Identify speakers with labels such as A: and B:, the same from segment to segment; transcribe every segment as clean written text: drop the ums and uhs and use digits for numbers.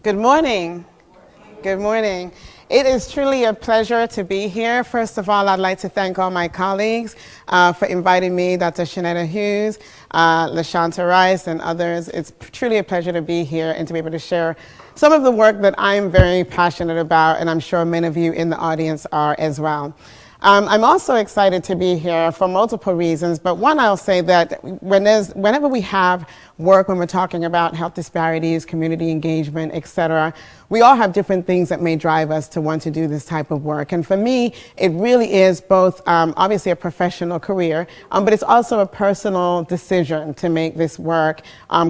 A: Good morning. Good morning. It is truly a pleasure to be here. First of all, I'd like to thank all my colleagues for inviting me, Dr. Shanetta Hughes, LaShanta Rice, and others. It's truly a pleasure to be here and to be able to share some of the work that I'm very passionate about, and I'm sure many of you in the audience are as well. I'm also excited to be here for multiple reasons, but one, I'll say that whenever we have work, when we're talking about health disparities, community engagement, et cetera, we all have different things that may drive us to want to do this type of work. And for me, it really is both obviously a professional career, but it's also a personal decision to make this work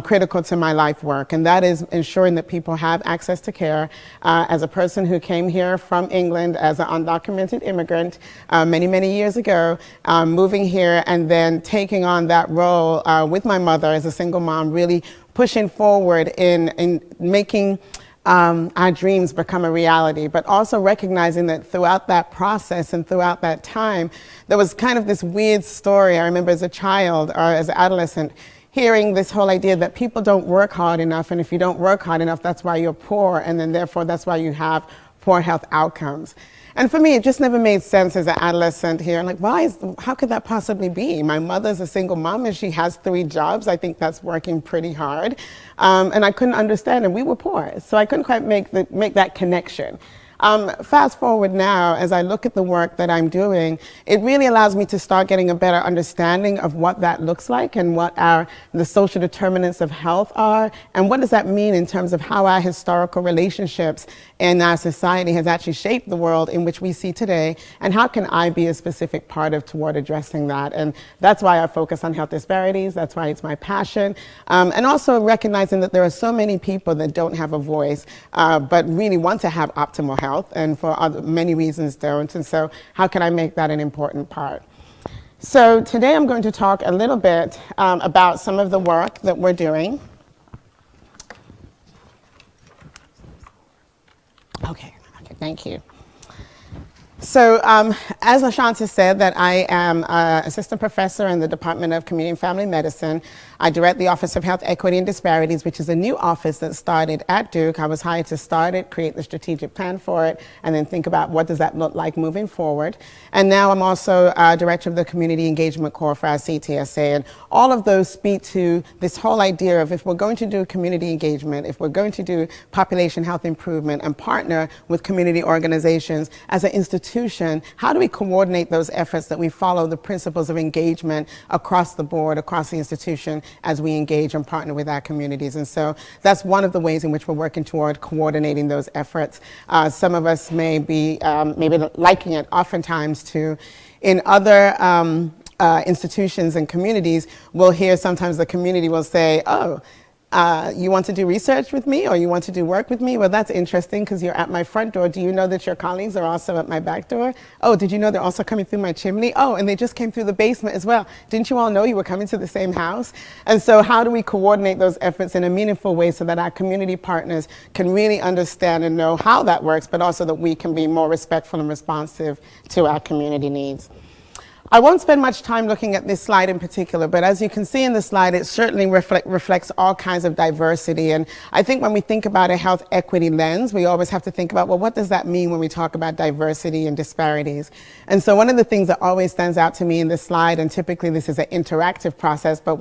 A: critical to my life work. And that is ensuring that people have access to care. As a person who came here from England as an undocumented immigrant many, many years ago, moving here and then taking on that role with my mother as a single mom, really pushing forward in making our dreams become a reality, but also recognizing that throughout that process and throughout that time, there was kind of this weird story. I remember as a child or as an adolescent, hearing this whole idea that people don't work hard enough, and if you don't work hard enough, that's why you're poor, and then therefore that's why you have poor health outcomes. And for me, it just never made sense as an adolescent here. Like, how could that possibly be? My mother's a single mom and she has 3 jobs. I think that's working pretty hard. And I couldn't understand, and we were poor. So I couldn't quite make that connection. Fast forward now, as I look at the work that I'm doing, it really allows me to start getting a better understanding of what that looks like and what the social determinants of health are, and what does that mean in terms of how our historical relationships in our society has actually shaped the world in which we see today, and how can I be a specific part toward addressing that. And that's why I focus on health disparities, that's why it's my passion, and also recognizing that there are so many people that don't have a voice, but really want to have optimal health, and for many reasons don't. And so how can I make that an important part? So today I'm going to talk a little bit about some of the work that we're doing. Okay, thank you. So as LaShanta said, that I am an assistant professor in the Department of Community and Family Medicine. I direct the Office of Health Equity and Disparities, which is a new office that started at Duke. I was hired to start it, create the strategic plan for it, and then think about what does that look like moving forward. And now I'm also director of the Community Engagement Corps for our CTSA. And all of those speak to this whole idea of, if we're going to do community engagement, if we're going to do population health improvement and partner with community organizations as an institution, how do we coordinate those efforts that we follow the principles of engagement across the board, across the institution, as we engage and partner with our communities? And so that's one of the ways in which we're working toward coordinating those efforts. Some of us may be maybe liking it oftentimes to, in other institutions and communities, we'll hear sometimes the community will say, oh, you want to do research with me, or you want to do work with me? Well, that's interesting because you're at my front door. Do you know that your colleagues are also at my back door? Oh, did you know they're also coming through my chimney? Oh, and they just came through the basement as well. Didn't you all know you were coming to the same house? And so how do we coordinate those efforts in a meaningful way so that our community partners can really understand and know how that works, but also that we can be more respectful and responsive to our community needs? I won't spend much time looking at this slide in particular, but as you can see in the slide, it certainly reflects all kinds of diversity. And I think when we think about a health equity lens, we always have to think about, well, what does that mean when we talk about diversity and disparities? And so one of the things that always stands out to me in this slide, and typically this is an interactive process, but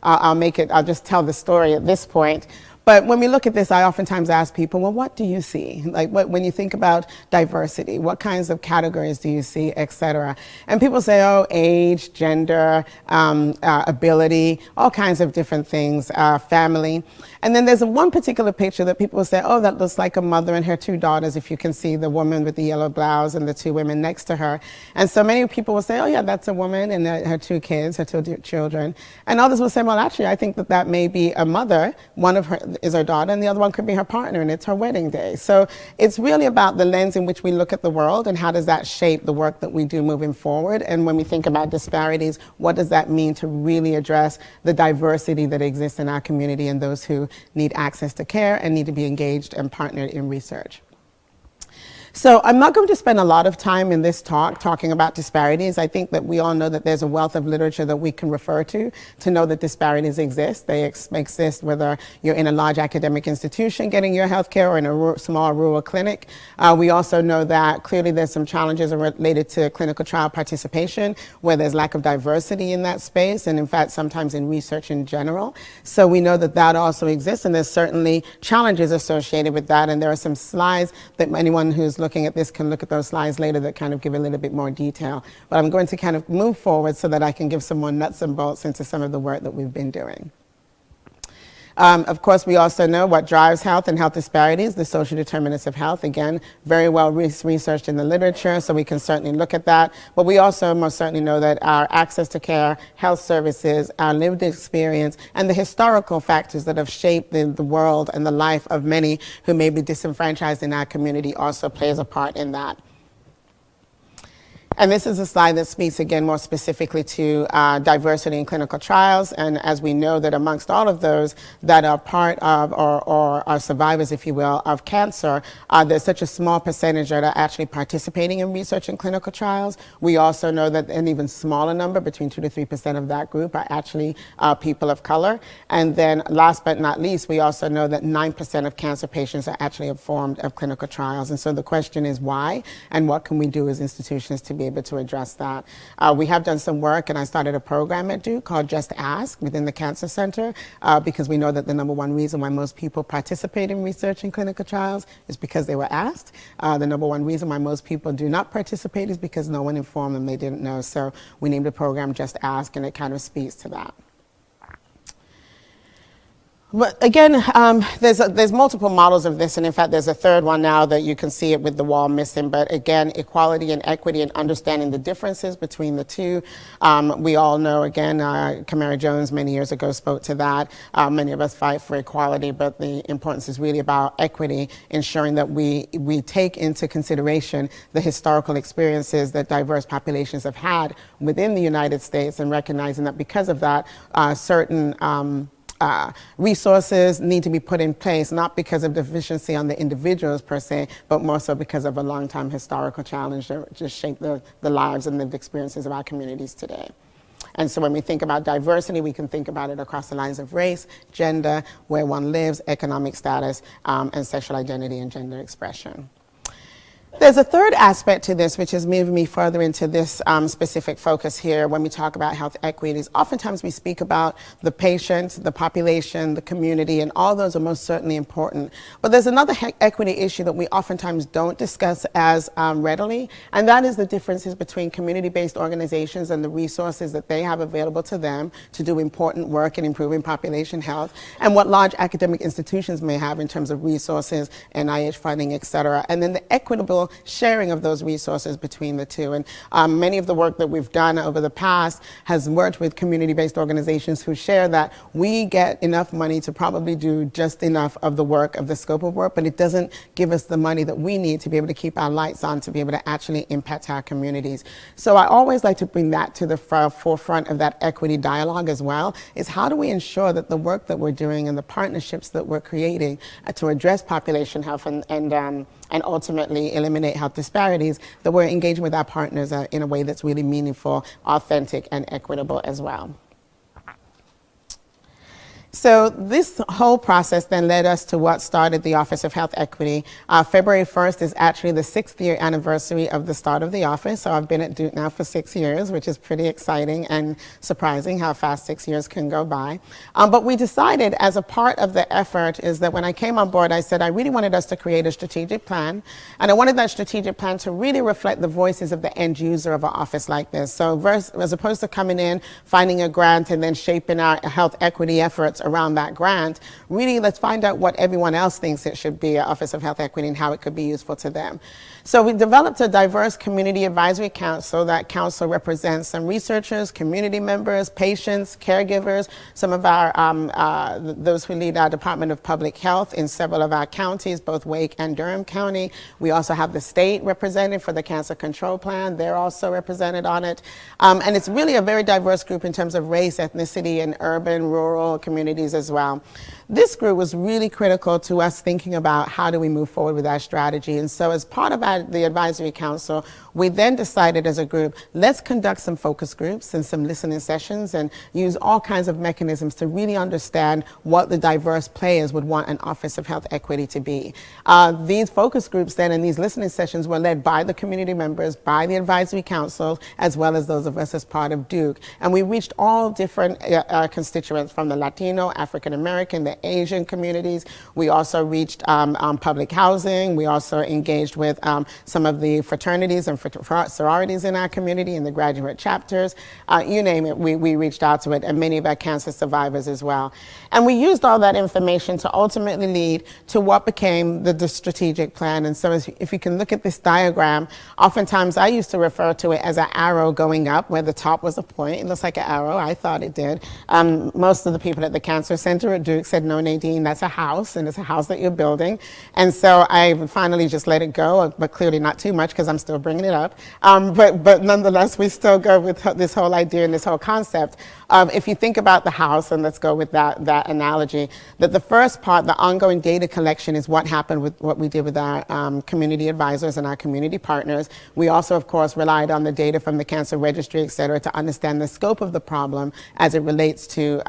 A: I'll just tell the story at this point. But when we look at this, I oftentimes ask people, well, what do you see? Like, when you think about diversity, what kinds of categories do you see, et cetera? And people say, oh, age, gender, ability, all kinds of different things, family. And then there's one particular picture that people say, oh, that looks like a mother and her 2 daughters, if you can see the woman with the yellow blouse and the 2 women next to her. And so many people will say, oh, yeah, that's a woman and her 2 kids, her 2 children. And others will say, well, actually, I think that may be a mother. One of her is her daughter, and the other one could be her partner, and it's her wedding day. So it's really about the lens in which we look at the world, and how does that shape the work that we do moving forward. And when we think about disparities, what does that mean to really address the diversity that exists in our community and those who need access to care and need to be engaged and partnered in research. So I'm not going to spend a lot of time in this talk talking about disparities. I think that we all know that there's a wealth of literature that we can refer to know that disparities exist. They exist whether you're in a large academic institution getting your health care or in a small rural clinic. We also know that clearly there's some challenges related to clinical trial participation where there's lack of diversity in that space, and in fact sometimes in research in general. So we know that that also exists, and there's certainly challenges associated with that, and there are some slides that anyone who's looking at this can look at those slides later that kind of give a little bit more detail. But I'm going to kind of move forward so that I can give some more nuts and bolts into some of the work that we've been doing. Of course, we also know what drives health and health disparities, the social determinants of health. Again, very well researched in the literature, so we can certainly look at that. But we also most certainly know that our access to care, health services, our lived experience, and the historical factors that have shaped the world and the life of many who may be disenfranchised in our community also plays a part in that. And this is a slide that speaks again more specifically to diversity in clinical trials. And as we know that amongst all of those that are part of or are survivors, if you will, of cancer, there's such a small percentage that are actually participating in research in clinical trials. We also know that an even smaller number, between 2 to 3% of that group, are actually people of color. And then last but not least, we also know that 9% of cancer patients are actually informed of clinical trials. And so the question is why, and what can we do as institutions to be able to address that. We have done some work, and I started a program at Duke called Just Ask within the Cancer Center because we know that the number one reason why most people participate in research in clinical trials is because they were asked. The number one reason why most people do not participate is because no one informed them, they didn't know. So we named the program Just Ask, and it kind of speaks to that. But again, there's multiple models of this, and in fact there's a third one now that you can see it with the wall missing. But again, equality and equity and understanding the differences between the two. We all know, again, Kamara Jones many years ago spoke to that. Many of us fight for equality, but the importance is really about equity, ensuring that we take into consideration the historical experiences that diverse populations have had within the United States, and recognizing that because of that, certain resources need to be put in place, not because of deficiency on the individuals per se, but more so because of a long-time historical challenge that just shaped the lives and lived experiences of our communities today. And so when we think about diversity, we can think about it across the lines of race, gender, where one lives, economic status, and sexual identity and gender expression. There's a third aspect to this, which has moved me further into this specific focus here when we talk about health equities. Oftentimes we speak about the patient, the population, the community, and all those are most certainly important. But there's another equity issue that we oftentimes don't discuss as readily, and that is the differences between community-based organizations and the resources that they have available to them to do important work in improving population health, and what large academic institutions may have in terms of resources, NIH funding, et cetera, and then the equitable sharing of those resources between the two. And many of the work that we've done over the past has worked with community-based organizations who share that we get enough money to probably do just enough of the work, of the scope of work, but it doesn't give us the money that we need to be able to keep our lights on, to be able to actually impact our communities. So I always like to bring that to the forefront of that equity dialogue as well, is how do we ensure that the work that we're doing and the partnerships that we're creating to address population health and ultimately eliminate health disparities, that we're engaging with our partners in a way that's really meaningful, authentic, and equitable as well. So this whole process then led us to what started the Office of Health Equity. February 1st is actually the 6th year anniversary of the start of the office. So I've been at Duke now for 6 years, which is pretty exciting and surprising how fast 6 years can go by. But we decided as a part of the effort is that when I came on board, I said I really wanted us to create a strategic plan. And I wanted that strategic plan to really reflect the voices of the end user of an office like this. So as opposed to coming in, finding a grant, and then shaping our health equity efforts around that grant, really let's find out what everyone else thinks it should be, an Office of Health Equity, and how it could be useful to them. So we developed a diverse community advisory council. That council represents some researchers, community members, patients, caregivers, some of our, those who lead our Department of Public Health in several of our counties, both Wake and Durham County. We also have the state represented for the Cancer Control Plan. They're also represented on it. And it's really a very diverse group in terms of race, ethnicity, and urban, rural, community communities as well. This group was really critical to us thinking about how do we move forward with our strategy. And so as part of the advisory council, we then decided as a group, let's conduct some focus groups and some listening sessions and use all kinds of mechanisms to really understand what the diverse players would want an Office of Health Equity to be. These focus groups then and these listening sessions were led by the community members, by the advisory council, as well as those of us as part of Duke. And we reached all different constituents from the Latino, African American, the Asian communities. We also reached public housing. We also engaged with some of the fraternities and sororities in our community and the graduate chapters. You name it, we reached out to it, and many of our cancer survivors as well. And we used all that information to ultimately lead to what became the strategic plan. And so if you can look at this diagram, oftentimes I used to refer to it as an arrow going up where the top was a point. It looks like an arrow. I thought it did. Most of the people at the Cancer Center at Duke said, no, Nadine, that's a house, and it's a house that you're building. And so I finally just let it go, but clearly not too much because I'm still bringing it up. But nonetheless, we still go with this whole idea and this whole concept of, if you think about the house, and let's go with that analogy, that the first part, the ongoing data collection, is what happened with what we did with our community advisors and our community partners. We also, of course, relied on the data from the cancer registry, et cetera, to understand the scope of the problem as it relates to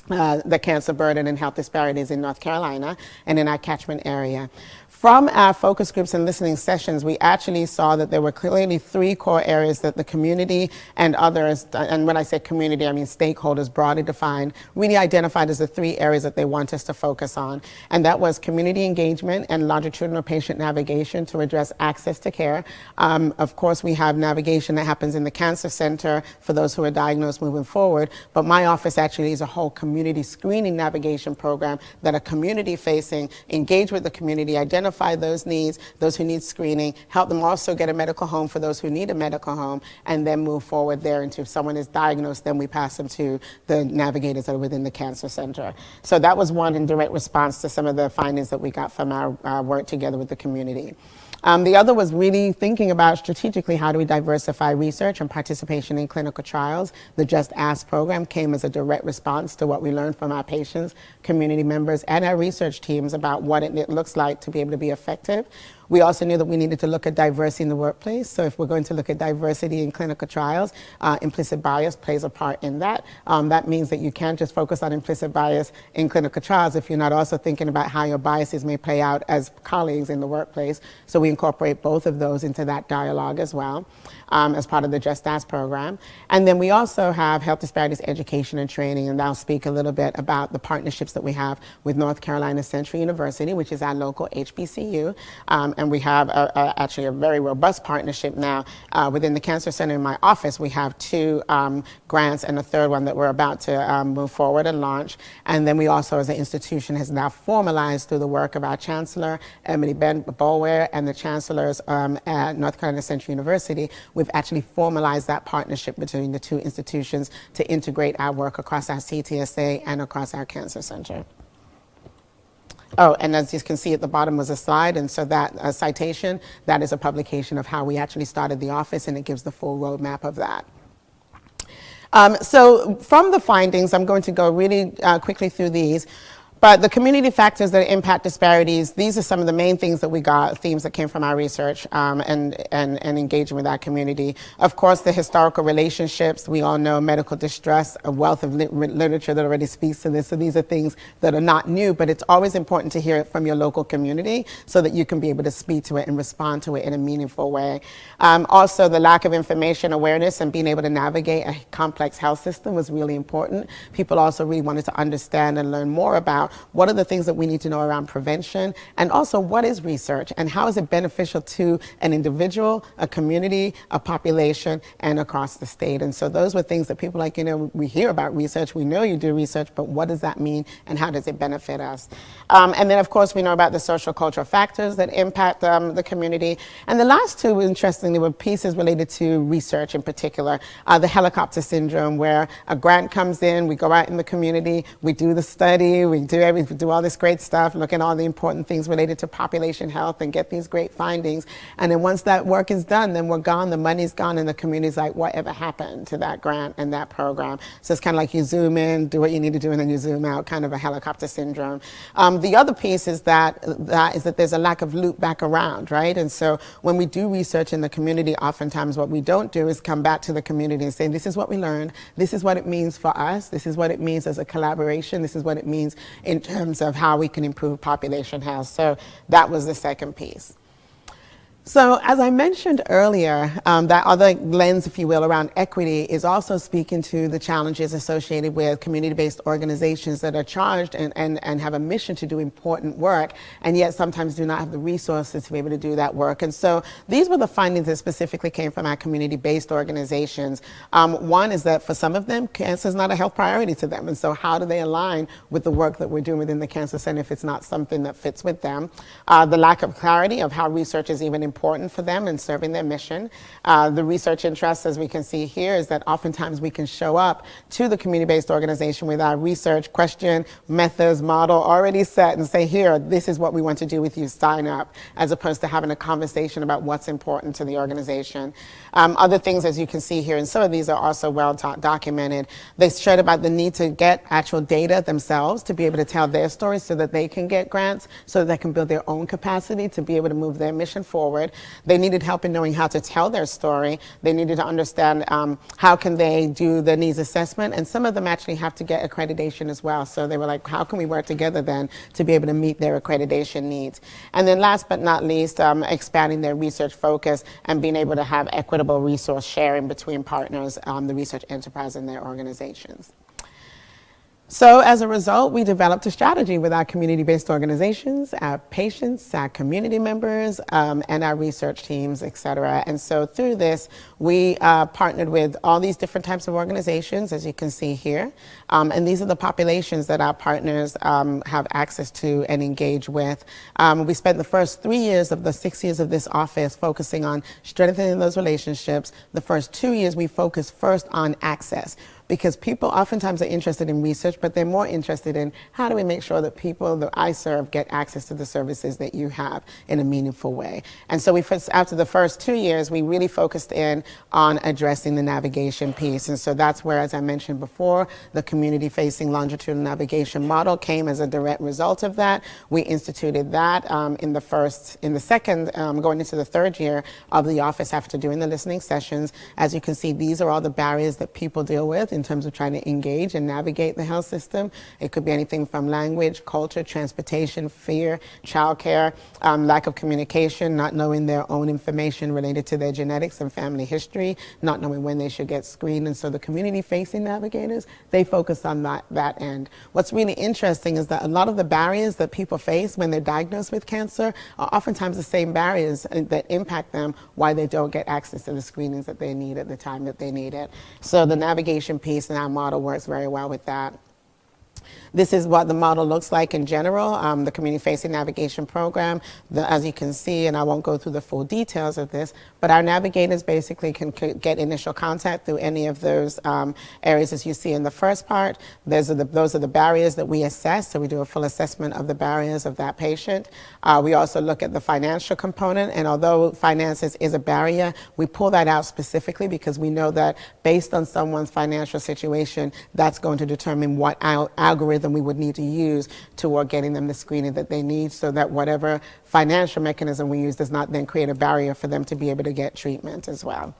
A: the cancer burden and health disparities in North Carolina and in our catchment area. From our focus groups and listening sessions, we actually saw that there were clearly 3 core areas that the community and others, and when I say community, I mean stakeholders broadly defined, really identified as the 3 areas that they want us to focus on. And that was community engagement and longitudinal patient navigation to address access to care. Of course, we have navigation that happens in the Cancer Center for those who are diagnosed moving forward, but my office actually is a whole community screening navigation program that are community facing, engage with the community, identify those needs, those who need screening, help them also get a medical home for those who need a medical home, and then move forward there. And if someone is diagnosed, then we pass them to the navigators that are within the Cancer Center. So that was one in direct response to some of the findings that we got from our work together with the community. The other was really thinking about strategically how do we diversify research and participation in clinical trials. The Just Ask program came as a direct response to what we learned from our patients, community members, and our research teams about what it looks like to be able to be effective. We also knew that we needed to look at diversity in the workplace. So if we're going to look at diversity in clinical trials, implicit bias plays a part in that. That means that you can't just focus on implicit bias in clinical trials if you're not also thinking about how your biases may play out as colleagues in the workplace. So we incorporate both of those into that dialogue as well, as part of the Just Ask program. And then we also have health disparities education and training, and I'll speak a little bit about the partnerships that we have with North Carolina Central University, which is our local HBCU. And we have actually a very robust partnership now within the Cancer Center. In my office, we have 2 grants and a third one that we're about to move forward and launch. And then we also, as an institution, has now formalized through the work of our Chancellor, Emily Boulware, and the Chancellors at North Carolina Central University. We've actually formalized that partnership between the 2 institutions to integrate our work across our CTSA and across our Cancer Center. Oh, and as you can see at the bottom was a slide, and so that citation, that is a publication of how we actually started the office, and it gives the full roadmap of that. So from the findings, I'm going to go really quickly through these. But the community factors that impact disparities, these are some of the main things that we got, themes that came from our research and engaging with our community. Of course, the historical relationships, we all know medical distress, a wealth of literature that already speaks to this. So these are things that are not new, but it's always important to hear it from your local community so that you can be able to speak to it and respond to it in a meaningful way. Also, the lack of information awareness and being able to navigate a complex health system was really important. People also really wanted to understand and learn more about what are the things that we need to know around prevention, and also what is research and how is it beneficial to an individual, a community, a population, and across the state. And so those were things that people like, we hear about research, we know you do research, but what does that mean and how does it benefit us? And then of course we know about the social cultural factors that impact the community. And the last 2, interestingly, were pieces related to research in particular. The helicopter syndrome, where a grant comes in, we go out in the community, we do the study, we do do all this great stuff, look at all the important things related to population health and get these great findings. And then once that work is done, then we're gone, the money's gone, and the community's like, whatever happened to that grant and that program? So it's kind of like you zoom in, do what you need to do, and then you zoom out, kind of a helicopter syndrome. The other piece is that there's a lack of loop back around, right? And so when we do research in the community, oftentimes what we don't do is come back to the community and say, this is what we learned, this is what it means for us, this is what it means as a collaboration, this is what it means in terms of how we can improve population health. So that was the second piece. So as I mentioned earlier, that other lens, if you will, around equity is also speaking to the challenges associated with community-based organizations that are charged and have a mission to do important work, and yet sometimes do not have the resources to be able to do that work. And so these were the findings that specifically came from our community-based organizations. One is that for some of them, cancer is not a health priority to them. And so how do they align with the work that we're doing within the Cancer Center if it's not something that fits with them? The lack of clarity of how research is even important for them in serving their mission. The research interest, as we can see here, is that oftentimes we can show up to the community-based organization with our research question, methods, model already set and say, here, this is what we want to do with you, sign up, as opposed to having a conversation about what's important to the organization. Other things, as you can see here, and some of these are also well documented, they shared about the need to get actual data themselves to be able to tell their stories so that they can get grants, so that they can build their own capacity to be able to move their mission forward. They needed help in knowing how to tell their story. They needed to understand how can they do the needs assessment, and some of them actually have to get accreditation as well. So they were like, how can we work together then to be able to meet their accreditation needs? And then last but not least, expanding their research focus and being able to have equitable resource sharing between partners, the research enterprise and their organizations. So as a result, we developed a strategy with our community-based organizations, our patients, our community members, and our research teams, et cetera. And so through this, we partnered with all these different types of organizations, as you can see here. And these are the populations that our partners have access to and engage with. We spent the first 3 years of the 6 years of this office focusing on strengthening those relationships. The first 2 years, we focused first on access, because people oftentimes are interested in research, but they're more interested in how do we make sure that people that I serve get access to the services that you have in a meaningful way. And so after the first 2 years, we really focused in on addressing the navigation piece. And so that's where, as I mentioned before, the community-facing longitudinal navigation model came as a direct result of that. We instituted that in the second, going into the third year of the office after doing the listening sessions. As you can see, these are all the barriers that people deal with in terms of trying to engage and navigate the health system. It could be anything from language, culture, transportation, fear, childcare, lack of communication, not knowing their own information related to their genetics and family history, not knowing when they should get screened. And so the community-facing navigators, they focus on that end. What's really interesting is that a lot of the barriers that people face when they're diagnosed with cancer are oftentimes the same barriers that impact them why they don't get access to the screenings that they need at the time that they need it. So the navigation piece in our model works very well with that. This is what the model looks like in general, the community-facing navigation program. As you can see, and I won't go through the full details of this, but our navigators basically can get initial contact through any of those areas as you see in the first part. Those are the barriers that we assess, so we do a full assessment of the barriers of that patient. We also look at the financial component, and although finances is a barrier, we pull that out specifically because we know that based on someone's financial situation, that's going to determine what algorithm we would need to use toward getting them the screening that they need, so that whatever financial mechanism we use does not then create a barrier for them to be able to get treatment as well.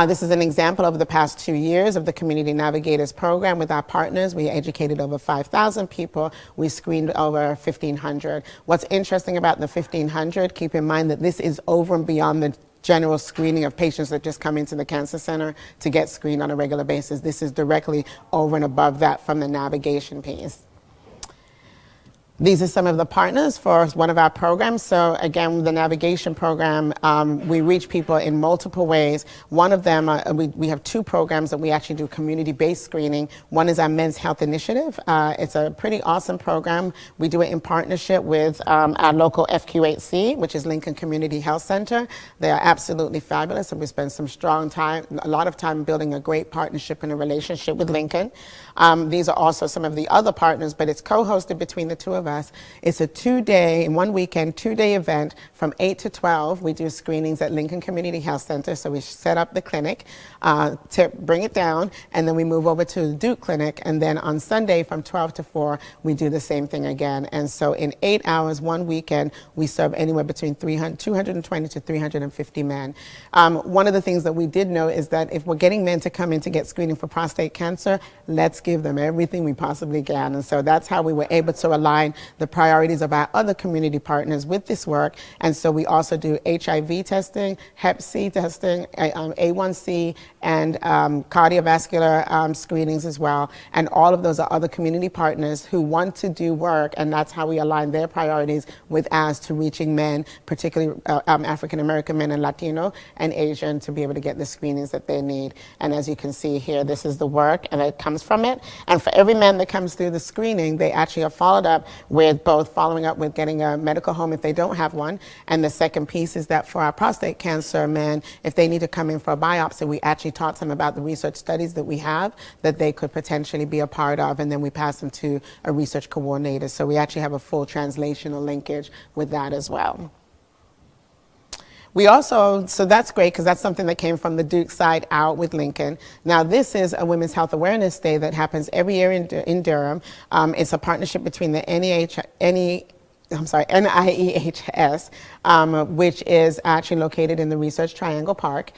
A: This is an example of the past 2 years of the Community Navigators program with our partners. We educated over 5,000 people. We screened over 1,500. What's interesting about the 1,500, keep in mind that this is over and beyond the general screening of patients that just come into the Cancer Center to get screened on a regular basis. This is directly over and above that from the navigation piece. These are some of the partners for one of our programs. So again, the navigation program, we reach people in multiple ways. One of them, we have two programs that we actually do community-based screening. One is our Men's Health Initiative. It's a pretty awesome program. We do it in partnership with our local FQHC, which is Lincoln Community Health Center. They are absolutely fabulous, and we spend a lot of time building a great partnership and a relationship with Lincoln. These are also some of the other partners, but it's co-hosted between the two of us. It's a 2-day, in 1 weekend, 2-day event from 8 to 12. We do screenings at Lincoln Community Health Center. So we set up the clinic to bring it down, and then we move over to the Duke Clinic. And then on Sunday from 12 to 4, we do the same thing again. And so in 8 hours, 1 weekend, we serve anywhere between 220 to 350 men. One of the things that we did know is that if we're getting men to come in to get screening for prostate cancer, let's give them everything we possibly can. And so that's how we were able to align the priorities of our other community partners with this work. And so we also do HIV testing, Hep C testing, A1C, and cardiovascular screenings as well. And all of those are other community partners who want to do work, and that's how we align their priorities with ours to reaching men, particularly African American men and Latino and Asian, to be able to get the screenings that they need. And as you can see here, this is the work, and it comes from it. And for every man that comes through the screening, they actually are followed up with both following up with getting a medical home if they don't have one. And the second piece is that for our prostate cancer men, if they need to come in for a biopsy, we actually taught them about the research studies that we have that they could potentially be a part of, and then we pass them to a research coordinator. So we actually have a full translational linkage with that as well. We also, so that's great because that's something that came from the Duke side out with Lincoln. Now this is a Women's Health Awareness Day that happens every year in Durham. It's a partnership between the NIEHS, which is actually located in the Research Triangle Park.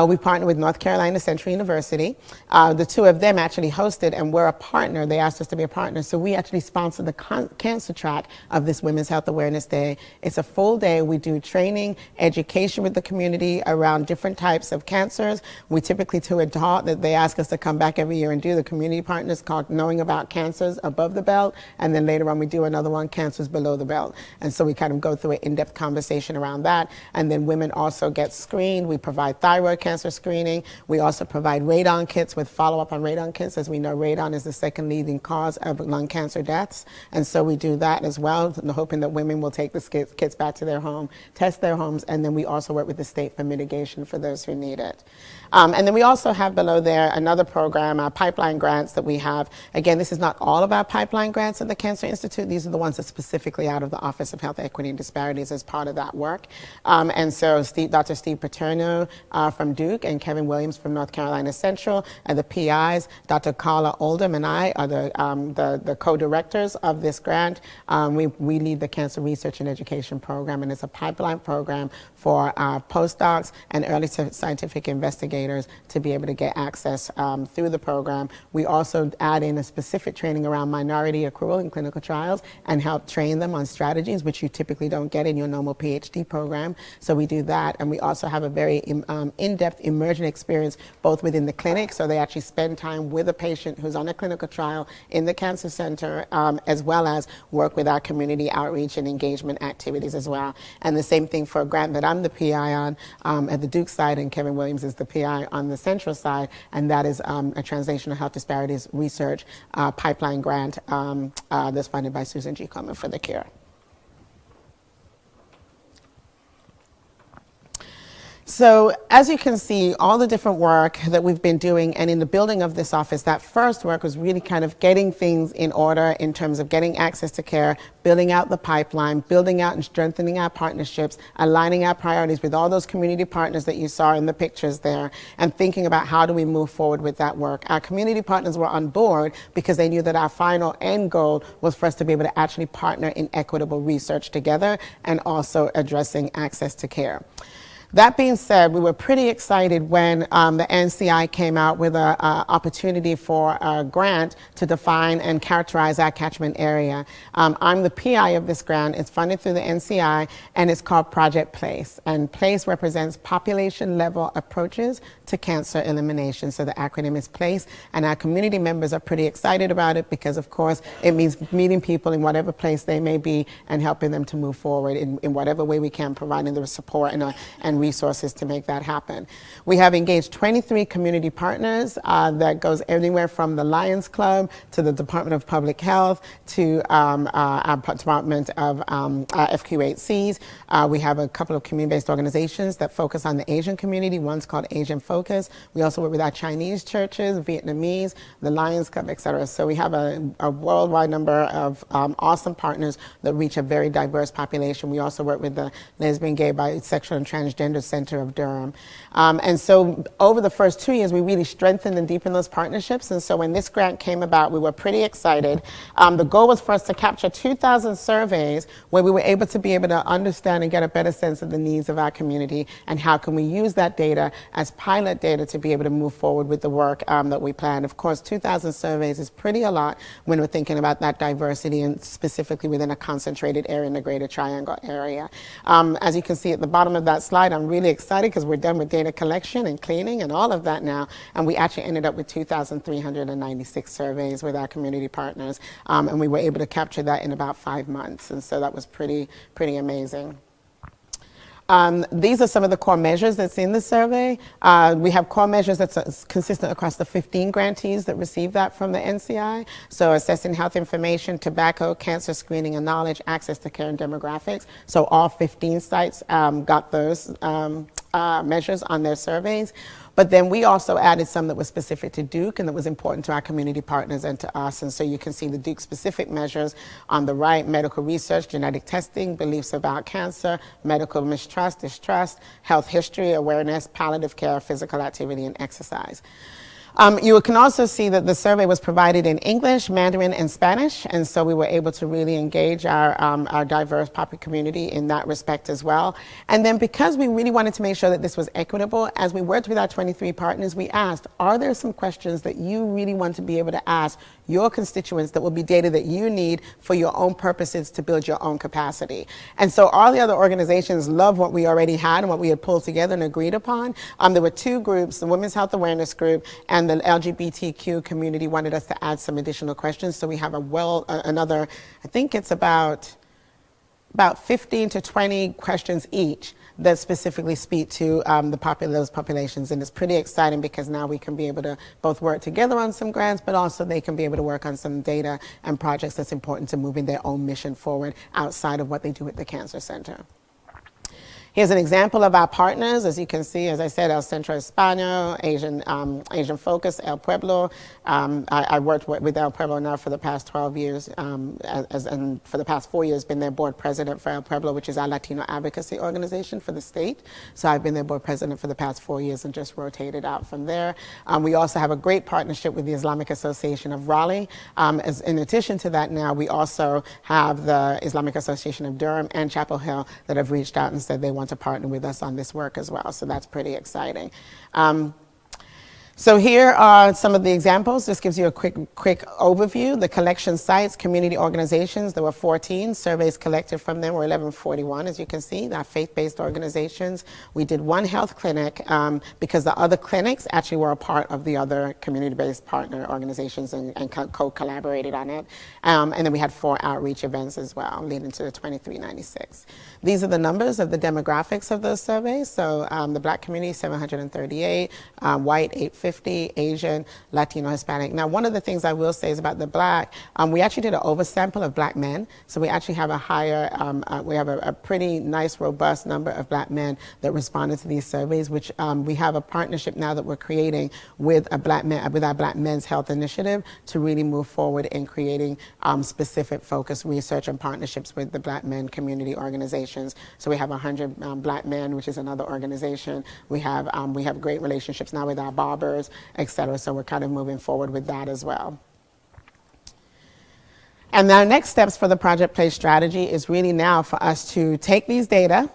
A: We partner with North Carolina Central University. The two of them actually hosted, and we're a partner. They asked us to be a partner. So we actually sponsor the cancer track of this Women's Health Awareness Day. It's a full day. We do training, education with the community around different types of cancers. We typically do a talk that they ask us to come back every year and do. The community partners called Knowing About Cancers Above the Belt, and then later on we do another one, Cancers Below the Belt. And so we kind of go through an in-depth conversation around that. And then women also get screened. We provide thyroid cancer screening. We also provide radon kits with follow-up on radon kits. As we know, radon is the second leading cause of lung cancer deaths. And so we do that as well, hoping that women will take the kits back to their home, test their homes, and then we also work with the state for mitigation for those who need it. And then we also have below there another program, our pipeline grants that we have. Again, this is not all of our pipeline grants at the Cancer Institute. These are the ones that specifically out of the Office of Health Equity and Disparities as part of that work. And so Dr. Steve Paterno from Duke and Kevin Williams from North Carolina Central are the PIs. Dr. Carla Oldham and I are the co-directors of this grant. We lead the Cancer Research and Education Program, and it's a pipeline program for postdocs and early scientific investigators to be able to get access through the program. We also add in a specific training around minority accrual in clinical trials and help train them on strategies, which you typically don't get in your normal PhD program. So we do that, and we also have a very in-depth emergent experience both within the clinic, so they actually spend time with a patient who's on a clinical trial in the cancer center, as well as work with our community outreach and engagement activities as well. And the same thing for a grant that I'm the PI on at the Duke side, and Kevin Williams is the PI on the central side, and that is a translational health disparities research pipeline grant that's funded by Susan G. Komen for the Cure. So as you can see, all the different work that we've been doing, and in the building of this office, that first work was really kind of getting things in order in terms of getting access to care, building out the pipeline, building out and strengthening our partnerships, aligning our priorities with all those community partners that you saw in the pictures there, and thinking about how do we move forward with that work. Our community partners were on board because they knew that our final end goal was for us to be able to actually partner in equitable research together and also addressing access to care. That being said, we were pretty excited when the NCI came out with an opportunity for a grant to define and characterize our catchment area. I'm the PI of this grant. It's funded through the NCI, and it's called Project PLACE. And PLACE represents population level approaches to cancer elimination. So the acronym is PLACE, and our community members are pretty excited about it because, of course, it means meeting people in whatever place they may be and helping them to move forward in whatever way we can, providing the support and resources to make that happen. We have engaged 23 community partners that goes anywhere from the Lions Club to the Department of Public Health to our Department of FQ8Cs. We have a couple of community-based organizations that focus on the Asian community. One's called Asian Focus. We also work with our Chinese churches, Vietnamese, the Lions Club, et cetera. So we have a worldwide number of awesome partners that reach a very diverse population. We also work with the Lesbian, Gay, Bisexual, and Transgender Center of Durham. And so over the first 2 years, we really strengthened and deepened those partnerships. And so when this grant came about, we were pretty excited. The goal was for us to capture 2,000 surveys where we were able to understand and get a better sense of the needs of our community and how can we use that data as pilot data to be able to move forward with the work that we planned. Of course, 2,000 surveys is pretty a lot when we're thinking about that diversity and specifically within a concentrated area in the Greater Triangle area. As you can see at the bottom of that slide, I'm really excited because we're done with data collection and cleaning and all of that now, and we actually ended up with 2,396 surveys with our community partners, and we were able to capture that in about 5 months, and so that was pretty amazing. These are some of the core measures that's in the survey. We have core measures that's consistent across the 15 grantees that received that from the NCI. So assessing health information, tobacco, cancer screening and knowledge, access to care and demographics. So all 15 sites got those measures on their surveys. But then we also added some that was specific to Duke and that was important to our community partners and to us. And so you can see the Duke specific measures on the right: medical research, genetic testing, beliefs about cancer, medical mistrust, distrust, health history, awareness, palliative care, physical activity, and exercise. You can also see that the survey was provided in English, Mandarin, and Spanish, and so we were able to really engage our diverse popular community in that respect as well. And then because we really wanted to make sure that this was equitable, as we worked with our 23 partners, we asked, are there some questions that you really want to be able to ask your constituents that will be data that you need for your own purposes to build your own capacity? And so all the other organizations loved what we already had and what we had pulled together and agreed upon. There were two groups, the Women's Health Awareness Group and the LGBTQ community wanted us to add some additional questions. So we have another, I think it's about 15 to 20 questions each that specifically speak to those populations. And it's pretty exciting because now we can be able to both work together on some grants, but also they can be able to work on some data and projects that's important to moving their own mission forward outside of what they do at the Cancer Center. Here's an example of our partners. As you can see, as I said, El Centro Español, Asian Focus, El Pueblo. I worked with El Pueblo now for the past 12 years, and for the past 4 years been their board president for El Pueblo, which is our Latino advocacy organization for the state. So I've been their board president for the past 4 years and just rotated out from there. We also have a great partnership with the Islamic Association of Raleigh. In addition to that now, we also have the Islamic Association of Durham and Chapel Hill that have reached out and said they want to partner with us on this work as well. So that's pretty exciting. So here are some of the examples. This gives you a quick overview. The collection sites, community organizations, there were 14. Surveys collected from them were 1141, as you can see. They're faith-based organizations. We did one health clinic because the other clinics actually were a part of the other community-based partner organizations and co-collaborated on it. And then we had 4 outreach events as well, leading to the 2396. These are the numbers of the demographics of those surveys. So the Black community, 738, white, 850, Asian, Latino, Hispanic. Now, one of the things I will say is about the Black, we actually did an oversample of Black men. So we actually have a higher, we have a pretty nice, robust number of Black men that responded to these surveys, which we have a partnership now that we're creating with our Black Men's Health Initiative to really move forward in creating specific focused research and partnerships with the Black men community organizations. So we have 100 Black men, which is another organization. We have great relationships now with our barbers, et cetera. So we're kind of moving forward with that as well. And our next steps for the Project PLACE strategy is really now for us to take these data,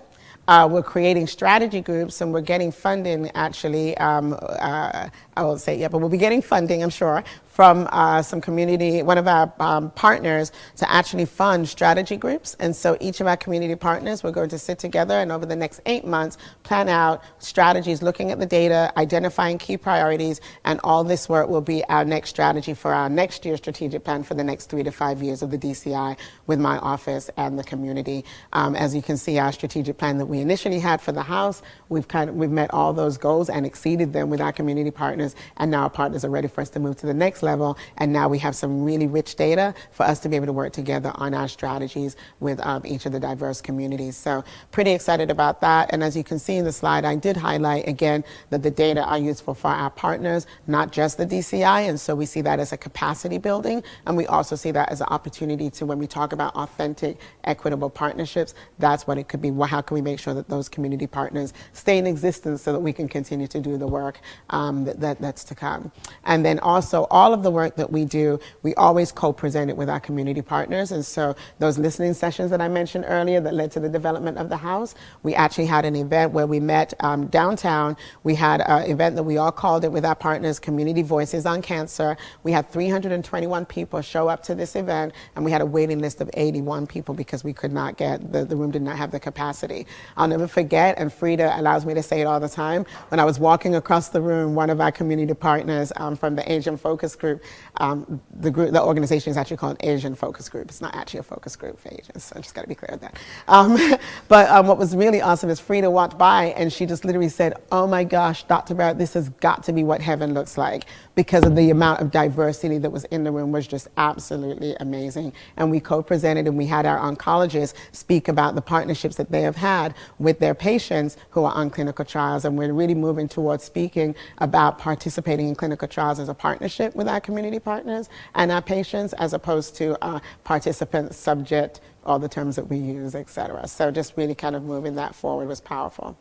A: we're creating strategy groups, and we're getting funding actually, I won't say it yet, but we'll be getting funding, I'm sure, from some community, one of our partners to actually fund strategy groups. And so each of our community partners, we're going to sit together and over the next 8 months, plan out strategies, looking at the data, identifying key priorities, and all this work will be our next strategy for our next year's strategic plan for the next 3 to 5 years of the DCI with my office and the community. As you can see, our strategic plan that we initially had for the house, we've met all those goals and exceeded them with our community partners, and now our partners are ready for us to move to the next level, and now we have some really rich data for us to be able to work together on our strategies with each of the diverse communities. So pretty excited about that. And as you can see in the slide, I did highlight again that the data are useful for our partners, not just the DCI, and so we see that as a capacity building, and we also see that as an opportunity to, when we talk about authentic, equitable partnerships, that's what it could be. How can we make sure that those community partners stay in existence so that we can continue to do the work that's to come. And then also all of the work that we do, we always co-present it with our community partners. And so those listening sessions that I mentioned earlier that led to the development of the house, we actually had an event where we met downtown. We had an event that we all called it with our partners, Community Voices on Cancer. We had 321 people show up to this event, and we had a waiting list of 81 people because we could not get, the room did not have the capacity. I'll never forget, and Frida allows me to say it all the time, when I was walking across the room, one of our community partners from the Asian Focus Group, the organization is actually called Asian Focus Group. It's not actually a focus group for Asians, so I just got to be clear with that. But what was really awesome is Frida walked by and she just literally said, "Oh my gosh, Dr. Barrett, this has got to be what heaven looks like," because of the amount of diversity that was in the room was just absolutely amazing. And we co-presented, and we had our oncologists speak about the partnerships that they have had with their patients who are on clinical trials, and we're really moving towards speaking about participating in clinical trials as a partnership with our community partners and our patients, as opposed to participant, subject, all the terms that we use, et cetera. So just really kind of moving that forward was powerful.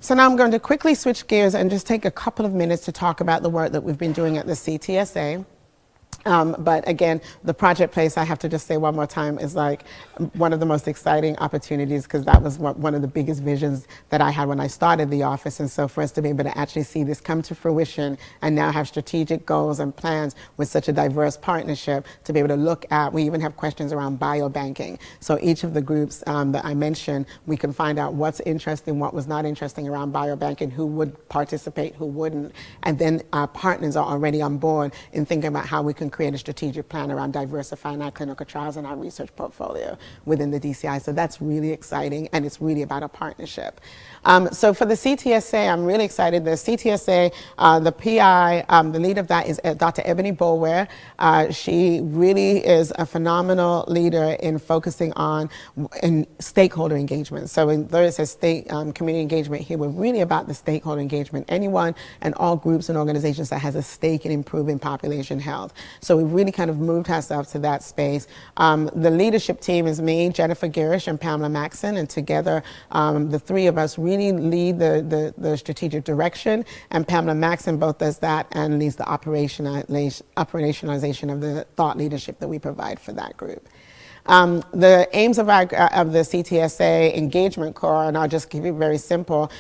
A: So now I'm going to quickly switch gears and just take a couple of minutes to talk about the work that we've been doing at the CTSA. But again, the project place, I have to just say one more time, is like one of the most exciting opportunities, because that was one of the biggest visions that I had when I started the office. And so for us to be able to actually see this come to fruition and now have strategic goals and plans with such a diverse partnership to be able to look at, we even have questions around biobanking. So each of the groups that I mentioned, we can find out what's interesting, what was not interesting around biobanking, who would participate, who wouldn't. And then our partners are already on board in thinking about how we can create a strategic plan around diversifying our clinical trials and our research portfolio within the DCI. So that's really exciting, and it's really about a partnership. So for the CTSA, I'm really excited. The CTSA, the PI, the lead of that is Dr. Ebony Boulware. She really is a phenomenal leader in focusing on stakeholder engagement. So when there says state community engagement here, we're really about the stakeholder engagement. Anyone and all groups and organizations that has a stake in improving population health. So we've really kind of moved ourselves to that space. The leadership team is me, Jennifer Garish, and Pamela Maxon, and together the three of us really lead the strategic direction, and Pamela Maxon both does that and leads the operationalization of the thought leadership that we provide for that group. The aims of the CTSA engagement core, and I'll just keep it very simple,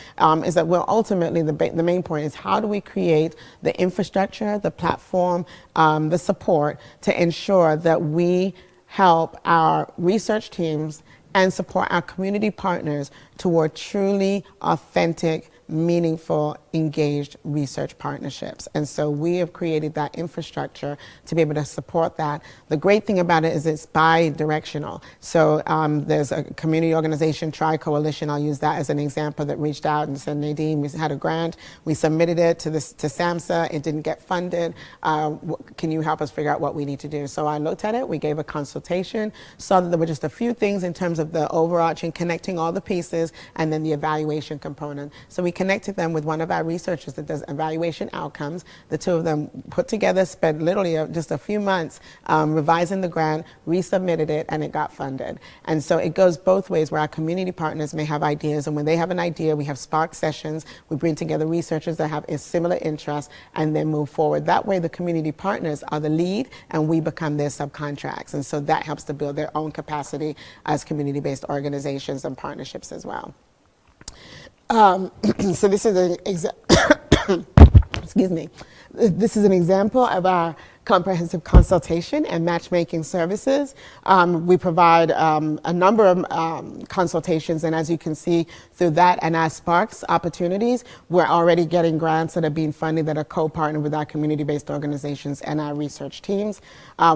A: is that we're ultimately, the main point is how do we create the infrastructure, the platform, the support to ensure that we help our research teams and support our community partners toward truly authentic, meaningful, engaged research partnerships. And so we have created that infrastructure to be able to support that. The great thing about it is it's bi-directional. So there's a community organization, Tri-Coalition, I'll use that as an example, that reached out and said, Nadine, we had a grant, we submitted it to SAMHSA, it didn't get funded, can you help us figure out what we need to do? So I looked at it, we gave a consultation, saw that there were just a few things in terms of the overarching, connecting all the pieces, and then the evaluation component. So we connected them with one of our researchers that does evaluation outcomes. The two of them put together, spent literally just a few months revising the grant, resubmitted it, and it got funded. And so it goes both ways, where our community partners may have ideas, and when they have an idea, we have spark sessions, we bring together researchers that have a similar interest, and then move forward. That way the community partners are the lead, and we become their subcontracts. And so that helps to build their own capacity as community-based organizations and partnerships as well. So this is an excuse me. This is an example of our comprehensive consultation and matchmaking services. We provide a number of consultations, and as you can see through that and our Sparks opportunities, we're already getting grants that are being funded that are co-partnered with our community-based organizations and our research teams.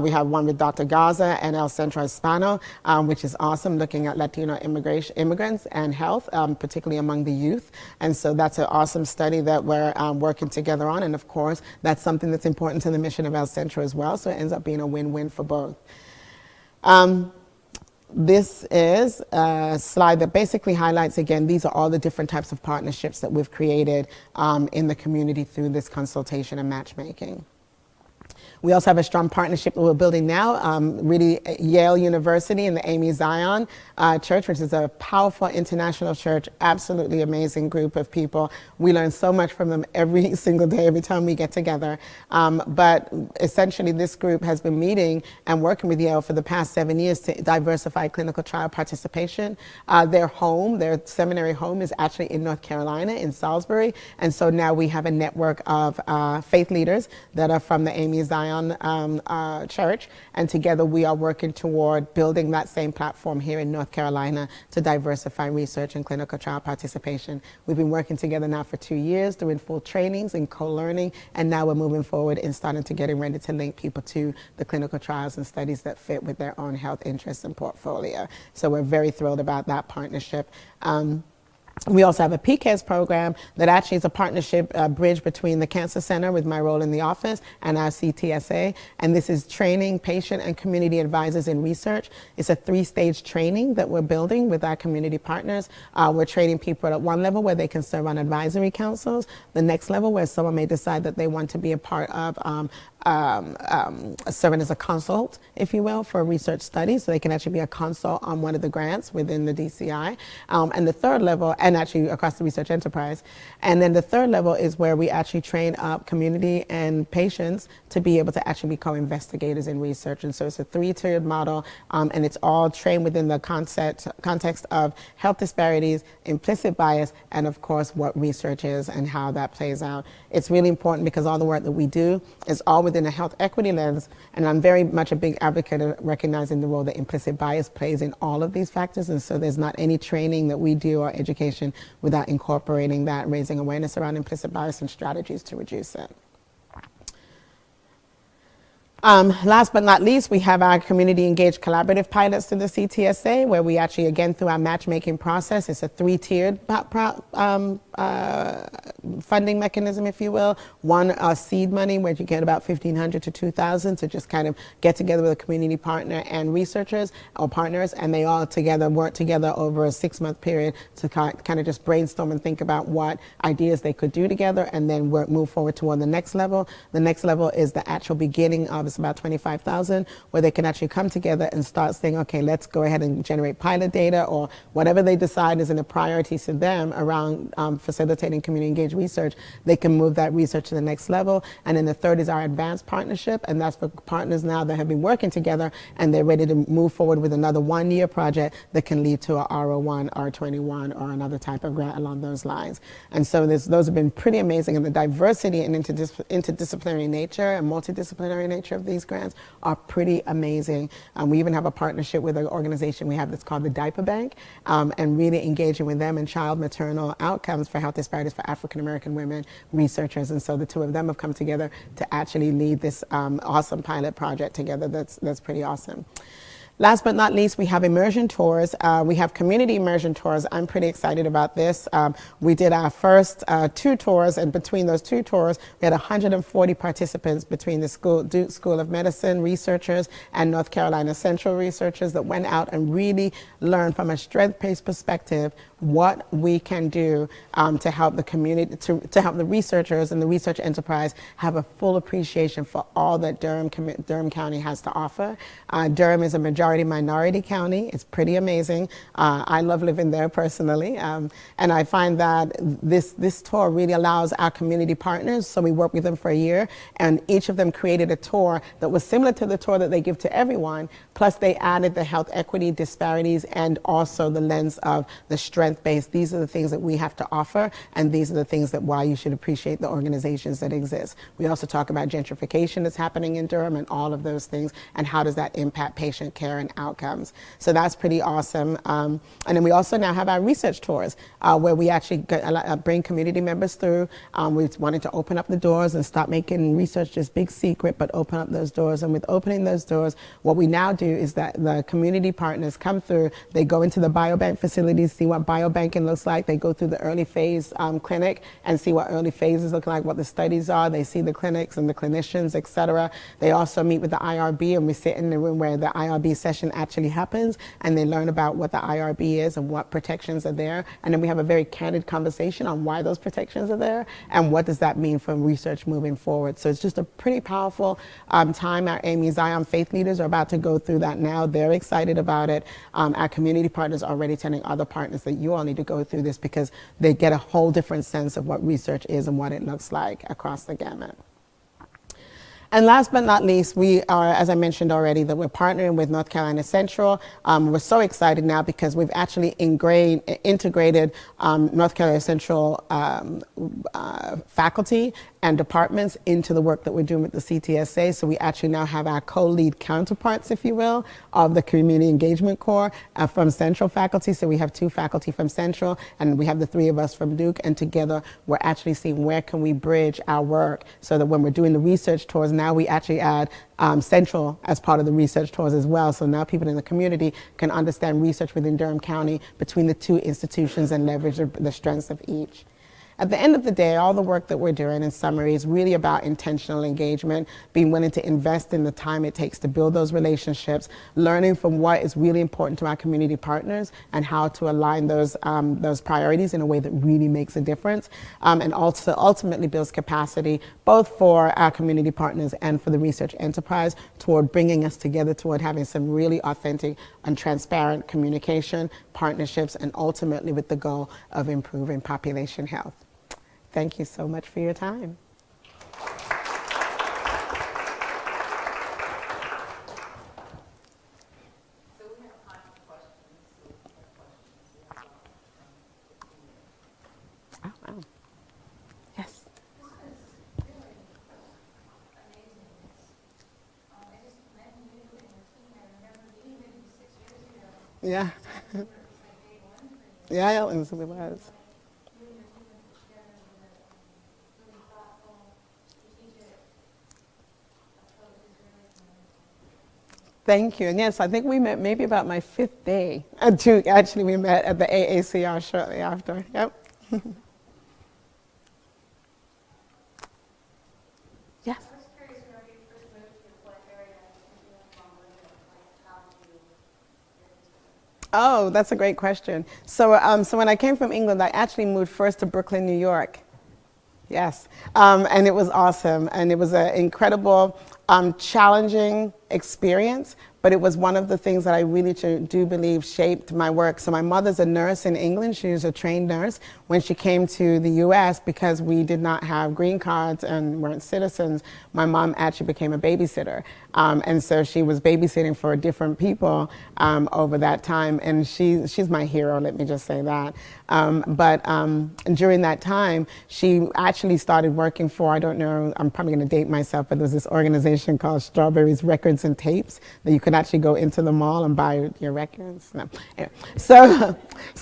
A: We have one with Dr. Gaza and El Centro Hispano, which is awesome, looking at Latino immigrants and health, particularly among the youth. And so that's an awesome study that we're working together on. And of course, that's something that's important to the mission of El Centro as well. So it ends up being a win-win for both. This is a slide that basically highlights, again, these are all the different types of partnerships that we've created in the community through this consultation and matchmaking. We also have a strong partnership that we're building now, really Yale University and the Amy Zion Church, which is a powerful international church, absolutely amazing group of people. We learn so much from them every single day, every time we get together. But essentially this group has been meeting and working with Yale for the past 7 years to diversify clinical trial participation. Their seminary home is actually in North Carolina, in Salisbury. And so now we have a network of faith leaders that are from the Amy Zion Church, and together we are working toward building that same platform here in North Carolina to diversify research and clinical trial participation. We've been working together now for 2 years, doing full trainings and co-learning, and now we're moving forward and starting to getting ready to link people to the clinical trials and studies that fit with their own health interests and portfolio. So we're very thrilled about that partnership. We also have a PCARES program that actually is a partnership bridge between the Cancer Center, with my role in the office, and our CTSA. And this is training patient and community advisors in research. It's a 3-stage training that we're building with our community partners. We're training people at one level where they can serve on advisory councils. The next level where someone may decide that they want to be a part of serving as a consult, if you will, for a research study, so they can actually be a consult on one of the grants within the DCI. And the third level, and actually across the research enterprise. And then the third level is where we actually train up community and patients to be able to actually be co-investigators in research. And so it's a 3-tiered model, and it's all trained within the context of health disparities, implicit bias, and of course what research is and how that plays out. It's really important because all the work that we do is all within a health equity lens, and I'm very much a big advocate of recognizing the role that implicit bias plays in all of these factors. And so there's not any training that we do or education without incorporating that, raising awareness around implicit bias and strategies to reduce it. Last but not least, we have our community engaged collaborative pilots through the CTSA, where we actually, again, through our matchmaking process, it's a 3-tiered funding mechanism, if you will. One, seed money, where you get about $1,500 to $2,000 to just kind of get together with a community partner and researchers or partners, and they all together work together over a 6-month period to kind of just brainstorm and think about what ideas they could do together, and then move forward toward the next level. The next level is the actual beginning of, it's about $25,000, where they can actually come together and start saying, okay, let's go ahead and generate pilot data, or whatever they decide is in a priority to them around facilitating community engaged research. They can move that research to the next level. And then the third is our advanced partnership, and that's for partners now that have been working together and they're ready to move forward with another 1-year project that can lead to a R01, R21, or another type of grant along those lines. And so those have been pretty amazing, and the diversity and interdisciplinary nature and multidisciplinary nature of these grants are pretty amazing. We even have a partnership with an organization we have that's called the Diaper Bank, and really engaging with them in child maternal outcomes for health disparities for African American women researchers. And so the two of them have come together to actually lead this awesome pilot project together. That's pretty awesome. Last but not least, we have immersion tours. We have community immersion tours. I'm pretty excited about this. We did our first 2 tours, and between those 2 tours, we had 140 participants between the Duke School of Medicine researchers and North Carolina Central researchers that went out and really learned from a strength-based perspective what we can do to help the community, to help the researchers and the research enterprise have a full appreciation for all that Durham County has to offer. Durham is a majority majority minority county. It's pretty amazing. I love living there personally. And I find that this tour really allows our community partners, so we worked with them for a year, and each of them created a tour that was similar to the tour that they give to everyone, plus they added the health equity disparities and also the lens of the strength base. These are the things that we have to offer, and these are the things that why you should appreciate the organizations that exist. We also talk about gentrification that's happening in Durham and all of those things, and how does that impact patient care and outcomes. So that's pretty awesome. And then we also now have our research tours where we actually bring community members through. We wanted to open up the doors and stop making research just big secret, but open up those doors. And with opening those doors, what we now do is that the community partners come through, they go into the biobank facilities, see what biobanking looks like. They go through the early phase clinic and see what early phases look like, what the studies are. They see the clinics and the clinicians, et cetera. They also meet with the IRB, and we sit in the room where the IRB session actually happens, and they learn about what the IRB is and what protections are there. And then we have a very candid conversation on why those protections are there and what does that mean for research moving forward. So it's just a pretty powerful time. Our Amy Zion faith leaders are about to go through that now. They're excited about it. Our community partners are already telling other partners that you all need to go through this because they get a whole different sense of what research is and what it looks like across the gamut. And last but not least, we are, as I mentioned already, that we're partnering with North Carolina Central. We're so excited now because we've actually integrated North Carolina Central faculty and departments into the work that we're doing with the CTSA. So we actually now have our co-lead counterparts, if you will, of the Community Engagement Corps from Central faculty. So we have 2 faculty from Central, and we have the 3 of us from Duke, and together we're actually seeing where can we bridge our work so that when we're doing the research tours, now we actually add Central as part of the research tours as well. So now people in the community can understand research within Durham County between the 2 institutions and leverage the strengths of each. At the end of the day, all the work that we're doing in summary is really about intentional engagement, being willing to invest in the time it takes to build those relationships, learning from what is really important to our community partners and how to align those priorities in a way that really makes a difference, and also ultimately builds capacity both for our community partners and for the research enterprise toward bringing us together toward having some really authentic and transparent communication, partnerships, and ultimately with the goal of improving population health. Thank you so much for your time. Oh, wow. Yes. Yeah. Yeah, it was. Thank you. And yes, I think we met maybe about my 5th day at Duke. Actually, we met at the AACR shortly after. Yep. Yes.
B: I was curious, when you first moved to the Flint area, how did you
A: Oh, that's a great question. So when I came from England, I actually moved first to Brooklyn, New York. Yes, and it was awesome, and it was an incredible, challenging experience, but it was one of the things that I really do believe shaped my work. So my mother's a nurse in England. She was a trained nurse. When she came to the US, because we did not have green cards and weren't citizens, my mom actually became a babysitter. And so she was babysitting for different people over that time, and she's my hero, let me just say that. But during that time, she actually started working for, I don't know, I'm probably going to date myself, but there was this organization called Strawberries Records and Tapes that you could actually go into the mall and buy your records. No.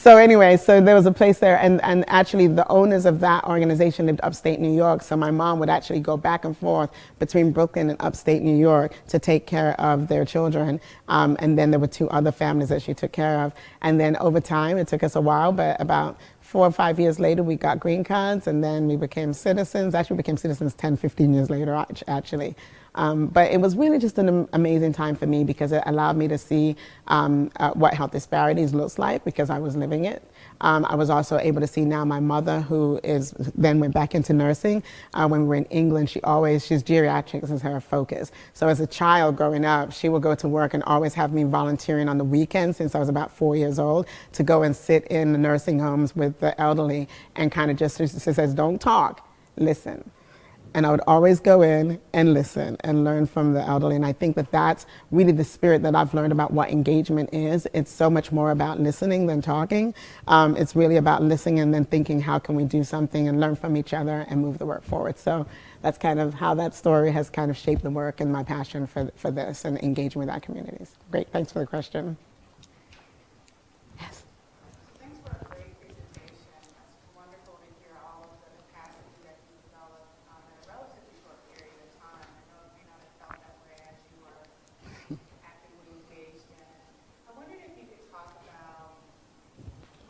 A: Anyway, so there was a place there, and actually the owners of that organization lived upstate New York, so my mom would actually go back and forth between Brooklyn and upstate New York to take care of their children, and then there were 2 other families that she took care of. And then over time, it took us a while, but about 4 or 5 years later, we got green cards, and then we became citizens. Actually, we became citizens 10, 15 years later, actually. But it was really just an amazing time for me because it allowed me to see what health disparities looks like because I was living it. I was also able to see now my mother, who then went back into nursing. When we were in England, she's geriatrics is her focus. So as a child growing up, she would go to work and always have me volunteering on the weekends since I was about 4 years old to go and sit in the nursing homes with the elderly and kind of just, she says, don't talk, listen. And I would always go in and listen and learn from the elderly. And I think that that's really the spirit that I've learned about what engagement is. It's so much more about listening than talking. It's really about listening and then thinking, how can we do something and learn from each other and move the work forward. So that's kind of how that story has kind of shaped the work and my passion for this and engaging with our communities. Great, thanks for the question. Yes.
C: Thanks for a great presentation. It's wonderful to hear all of the capacity that you developed in a relatively short period of time. I know it may not have felt that way as you were actively engaged in it. I wondered if you could talk about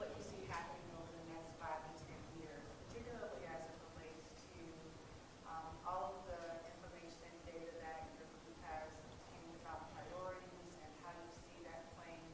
C: what you see happening over the next 5 to 10 years, particularly as it relates to all of the information and data that your group has obtained about priorities and how you see that playing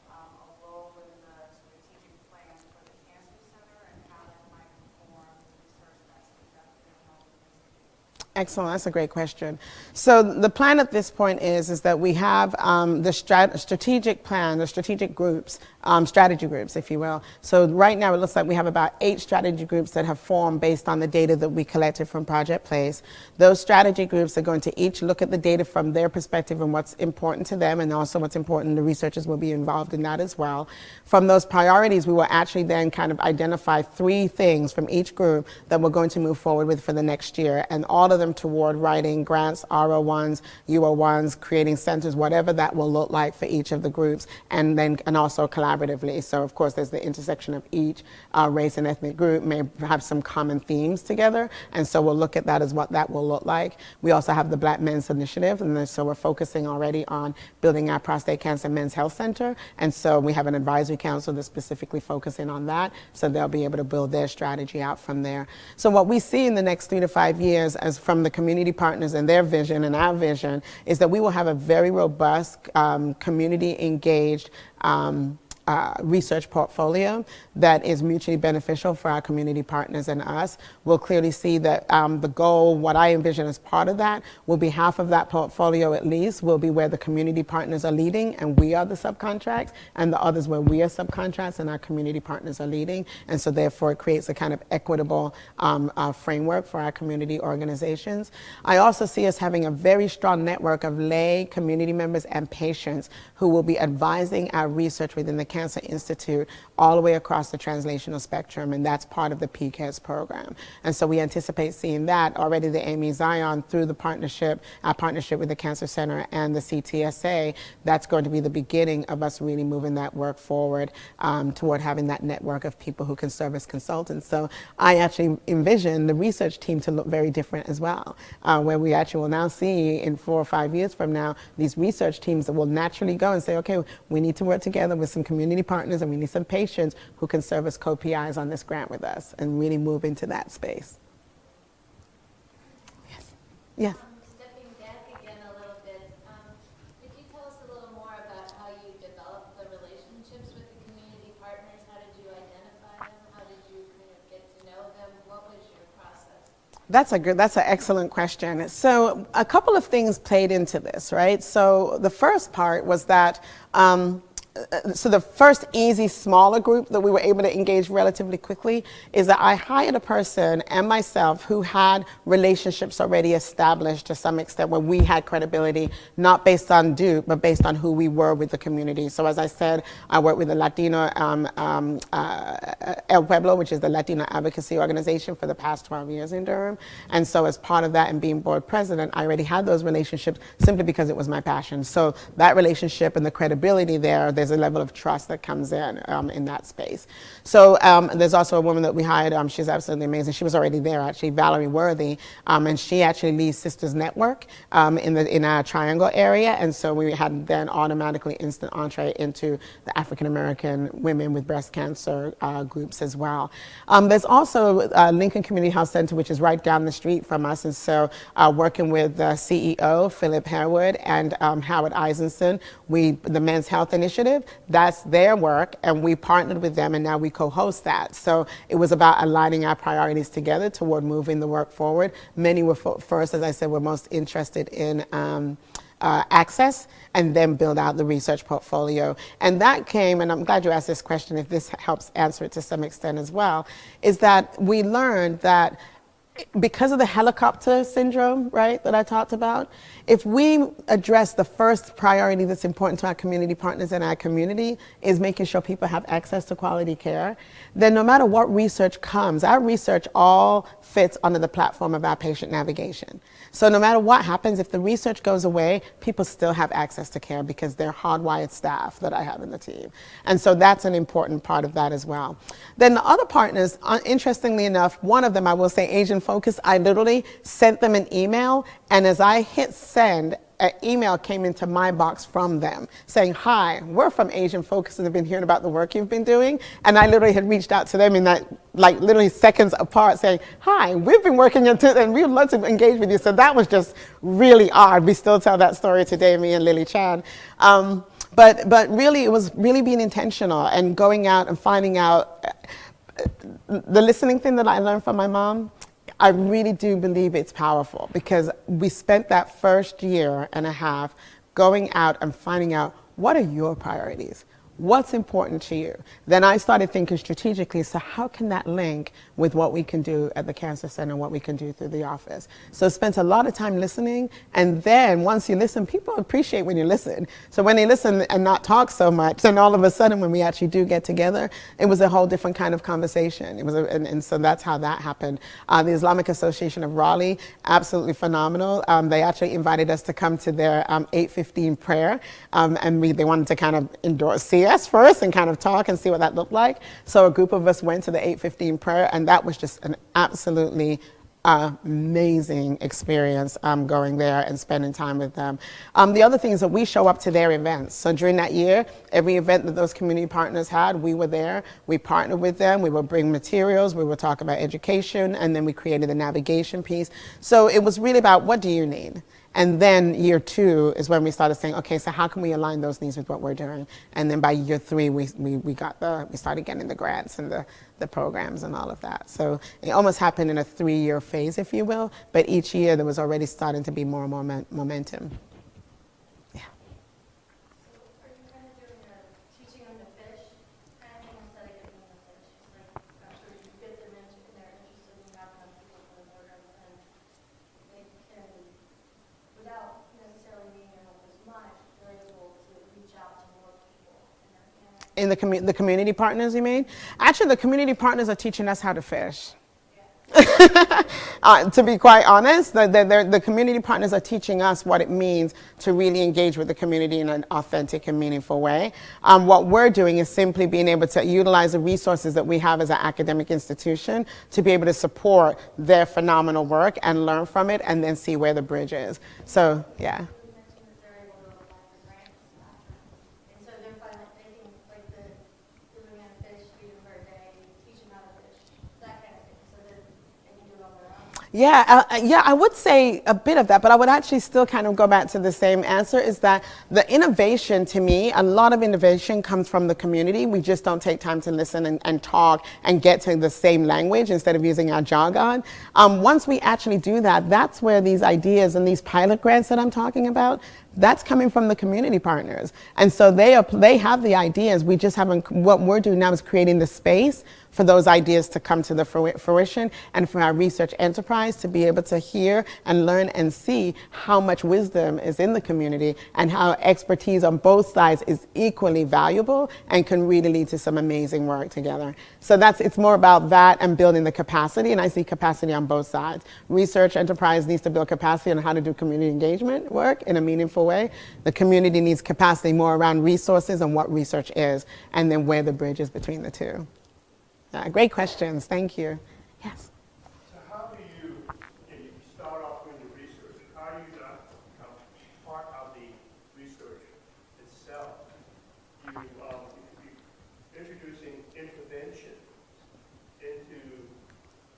C: a role in the strategic plan for the Cancer Center and how that might inform the research that's conducted in Health Institute.
A: Excellent, that's a great question. So the plan at this point is that we have the strategic plan, the strategic groups, strategy groups, if you will. So right now it looks like we have about 8 strategy groups that have formed based on the data that we collected from Project Place. Those strategy groups are going to each look at the data from their perspective and what's important to them and also what's important. The researchers will be involved in that as well. From those priorities, we will actually then kind of identify 3 things from each group that we're going to move forward with for the next year, and all of them toward writing grants, RO1s, UO1s, creating centers, whatever that will look like for each of the groups, and also collaboratively. So of course there's the intersection of each race and ethnic group may have some common themes together, and so we'll look at that as what that will look like. We also have the Black Men's Initiative, and then, so we're focusing already on building our prostate cancer men's health center, and so we have an advisory council that's specifically focusing on that, so they'll be able to build their strategy out from there. So what we see in the next 3 to 5 years as from the community partners and their vision and our vision is that we will have a very robust, community engaged research portfolio that is mutually beneficial for our community partners and us. We'll clearly see that the goal, what I envision as part of that, will be half of that portfolio at least will be where the community partners are leading and we are the subcontracts, and the others where we are subcontracts and our community partners are leading. And so therefore it creates a kind of equitable framework for our community organizations. I also see us having a very strong network of lay community members and patients who will be advising our research within the Cancer Institute all the way across the translational spectrum, and that's part of the PCARES program. And so we anticipate seeing that already. The Amy Zion, through the partnership, our partnership with the Cancer Center and the CTSA, that's going to be the beginning of us really moving that work forward toward having that network of people who can serve as consultants. So I actually envision the research team to look very different as well, where we actually will now see in 4 or 5 years from now these research teams that will naturally go and say, okay, we need to work together with some community partners and we need some patients who can serve as co-PIs on this grant with us and really move into that space. Yes. Yes.
B: Stepping back again a little bit, could you tell us a little more about how you developed the relationships with the community partners? How did you identify them? How did you kind of get to know them? What was your process?
A: That's an excellent question. So a couple of things played into this, right? So the first part was that so the first easy smaller group that we were able to engage relatively quickly is that I hired a person and myself who had relationships already established to some extent where we had credibility, not based on Duke, but based on who we were with the community. So as I said, I worked with the Latino, El Pueblo, which is the Latino advocacy organization for the past 12 years in Durham. And so as part of that and being board president, I already had those relationships simply because it was my passion. So that relationship and the credibility there's there's a level of trust that comes in that space. So there's also a woman that we hired. She's absolutely amazing. She was already there, actually, Valerie Worthy, and she actually leads Sisters Network in our Triangle area. And so we had then automatically instant entree into the African American women with breast cancer groups as well. There's also Lincoln Community Health Center, which is right down the street from us. And so working with the CEO, Philip Harewood, and Howard Eisenson, the Men's Health Initiative, that's their work, and we partnered with them, and now we co-host that. So it was about aligning our priorities together toward moving the work forward. Many were first, as I said, were most interested in access, and then build out the research portfolio. And that came, and I'm glad you asked this question, if this helps answer it to some extent as well, is that we learned that because of the helicopter syndrome, right, that I talked about, if we address the first priority that's important to our community partners and our community is making sure people have access to quality care, then no matter what research comes, our research all fits under the platform of our patient navigation. So no matter what happens, if the research goes away, people still have access to care because they're hardwired staff that I have in the team. And so that's an important part of that as well. Then the other partners, interestingly enough, one of them, I will say, Asian Focus, I literally sent them an email, and as I hit send, an email came into my box from them saying, "Hi, we're from Asian Focus and have been hearing about the work you've been doing." And I literally had reached out to them in that, like, literally seconds apart saying, "Hi, we've been working into it and we'd love to engage with you." So that was just really odd. We still tell that story today, me and Lily Chan. But really, it was really being intentional and going out and finding out. The listening thing that I learned from my mom, I really do believe it's powerful, because we spent that first year and a half going out and finding out, what are your priorities? What's important to you? Then I started thinking strategically, so how can that link with what we can do at the Cancer Center, what we can do through the office? So spent a lot of time listening, and then once you listen, people appreciate when you listen. So when they listen and not talk so much, then all of a sudden when we actually do get together, it was a whole different kind of conversation. It was, and so that's how that happened. The Islamic Association of Raleigh, absolutely phenomenal. They actually invited us to come to their 8:15 prayer, and they wanted to kind of see us first and kind of talk and see what that looked like. So a group of us went to the 8:15 prayer, and that was just an absolutely amazing experience going there and spending time with them. The other thing is that we show up to their events. So during that year, every event that those community partners had, we were there. We partnered with them. We would bring materials. We would talk about education, and then we created the navigation piece. So it was really about, what do you need? And then year 2 is when we started saying, okay, so how can we align those needs with what we're doing? And then by year 3, we started getting the grants and the programs and all of that. So it almost happened in a 3-year phase, if you will. But each year there was already starting to be more and more momentum. Yeah.
B: So are you kind of doing a teaching them to fish kind of thing instead of giving them a fish? Like, after you get them into, and they're interested in having them people for the program, and they can, without necessarily needing your help as much, they're able to reach out to more people in their area.
A: In the community partners, you mean? Actually, the community partners are teaching us how to fish. To be quite honest, the community partners are teaching us what it means to really engage with the community in an authentic and meaningful way. What we're doing is simply being able to utilize the resources that we have as an academic institution to be able to support their phenomenal work and learn from it, and then see where the bridge is. So, yeah.
B: You mentioned that they're able to apply for grants, and so they're finding, they can, like, doing a fish, feed them for a day, teach them how to fish, that kind of thing, so that they can do it on their own.
A: Yeah, I would say a bit of that, but I would actually still kind of go back to the same answer, is that the innovation, to me, a lot of innovation comes from the community. We just don't take time to listen and talk and get to the same language instead of using our jargon. Once we actually do that, that's where these ideas and these pilot grants that I'm talking about, that's coming from the community partners. And so they have the ideas. We just haven't, what we're doing now is creating the space for those ideas to come to the fruition, and for our research enterprise to be able to hear and learn and see how much wisdom is in the community, and how expertise on both sides is equally valuable and can really lead to some amazing work together. So it's more about that and building the capacity, and I see capacity on both sides. Research enterprise needs to build capacity on how to do community engagement work in a meaningful meaningful way. The community needs capacity more around resources and what research is, and then where the bridge is between the two. Great questions. Thank you. Yes.
D: So how do you, if you start off with your research, how do you not become part of the research itself? You're introducing intervention into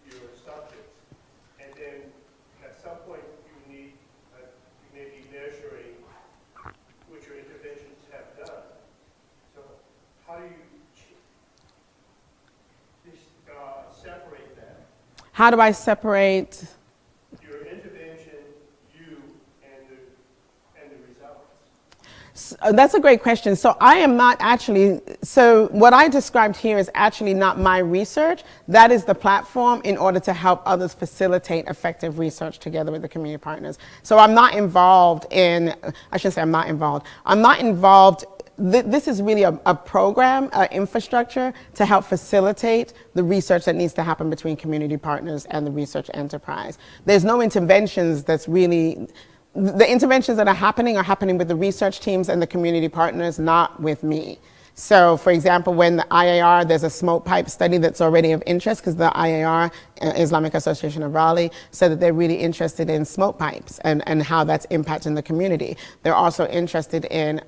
D: your subjects, and then at some point you may be measuring what your interventions have done. So how do you separate that?
A: How do I separate?
D: Your intervention, you, and the results.
A: That's a great question. So I am not actually, so what I described here is actually not my research. That is the platform in order to help others facilitate effective research together with the community partners. So I'm not involved in, I shouldn't say I'm not involved. I'm not involved. This is really a program, infrastructure to help facilitate the research that needs to happen between community partners and the research enterprise. There's no interventions that's really, the interventions that are happening with the research teams and the community partners, not with me. So, for example, when the IAR, there's a smoke pipe study that's already of interest because the IAR, Islamic Association of Raleigh, said that they're really interested in smoke pipes and how that's impacting the community. They're also interested in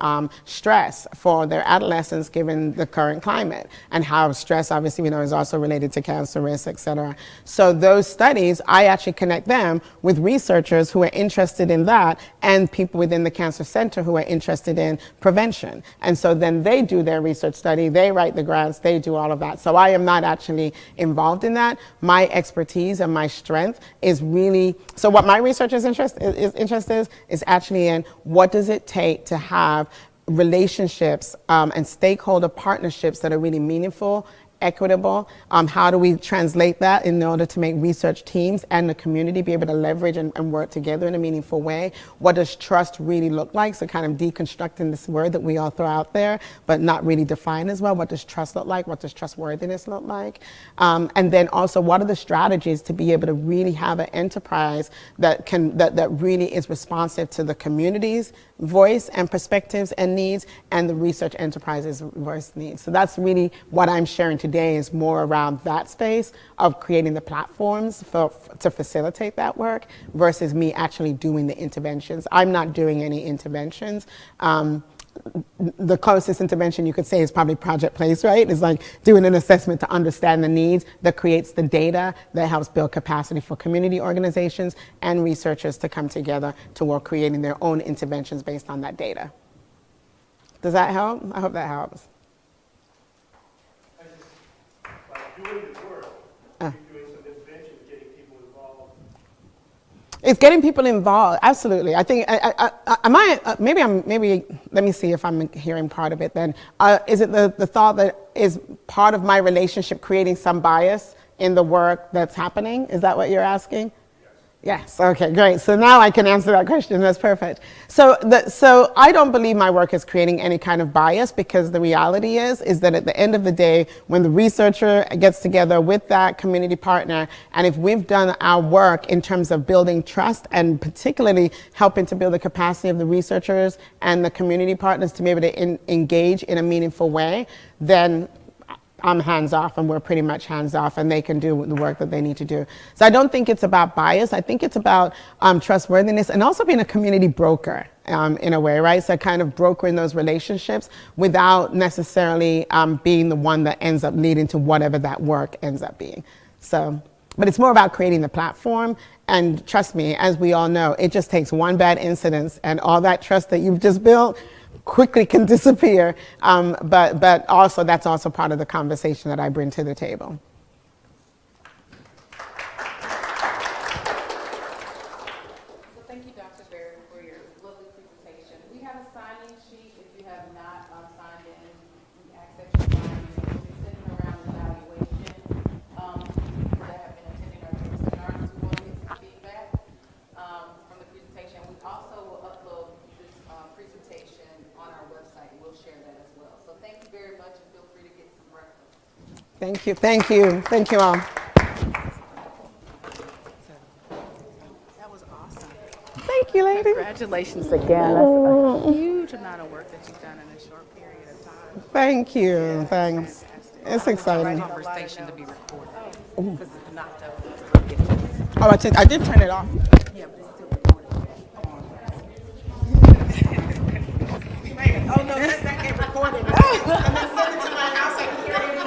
A: stress for their adolescents given the current climate and how stress, obviously, we know, is also related to cancer risk, et cetera. So those studies, I actually connect them with researchers who are interested in that and people within the Cancer Center who are interested in prevention. And so then they do their research study, they write the grants, they do all of that. So I am not actually involved in that. My expertise and my strength is really, so what my researcher's interest is actually in what does it take to have relationships and stakeholder partnerships that are really meaningful, equitable. How do we translate that in order to make research teams and the community be able to leverage and work together in a meaningful way? What does trust really look like? So kind of deconstructing this word that we all throw out there, but not really define as well. What does trust look like? What does trustworthiness look like? And then also, what are the strategies to be able to really have an enterprise that really is responsive to the community's voice and perspectives and needs, and the research enterprise's voice needs. So that's really what I'm sharing today, is more around that space of creating the platforms to facilitate that work versus me actually doing the interventions. I'm not doing any interventions. The closest intervention you could say is probably Project Place, right? It's like doing an assessment to understand the needs that creates the data that helps build capacity for community organizations and researchers to come together to work creating their own interventions based on that data. Does that help? I hope that helps.
D: By doing the work, you're doing some intervention, getting people involved.
A: It's getting people involved, absolutely. I think, maybe, let me see if I'm hearing part of it then. Is it the thought that is part of my relationship creating some bias in the work that's happening? Is that what you're asking? Yes, okay, great. So now I can answer that question, that's perfect. So I don't believe my work is creating any kind of bias, because the reality is that at the end of the day, when the researcher gets together with that community partner, and if we've done our work in terms of building trust and particularly helping to build the capacity of the researchers and the community partners to be able to engage in a meaningful way, then I'm hands off, and we're pretty much hands off, and they can do the work that they need to do. So I don't think it's about bias. I think it's about trustworthiness and also being a community broker in a way, right? So kind of brokering those relationships without necessarily being the one that ends up leading to whatever that work ends up being. So, but it's more about creating the platform. And trust me, as we all know, it just takes one bad incident and all that trust that you've just built quickly can disappear, but also that's also part of the conversation that I bring to the table.
C: So thank you, Dr. Barrett, for your lovely presentation. We have a sign-in sheet. If you have not signed in, we ask that you sign in. We'll be sitting around evaluation that have been attending our seminars. We want to get some feedback from the presentation. We also will upload this presentation on our website. We'll share that as well. So thank you very much, and feel free to get some breakfast.
A: Thank you, thank you, thank you all.
C: That was awesome.
A: Thank you, ladies.
C: Congratulations again. That's a huge amount of work that you've done in a short period of time.
A: Thank you. Thanks. It's exciting.
E: Conversation to be recorded. Because if not, though.
A: Oh, I did turn it off.
E: Yeah, but it's still recorded.
A: Oh no, that get recorded. And then send it to my house. I can hear it.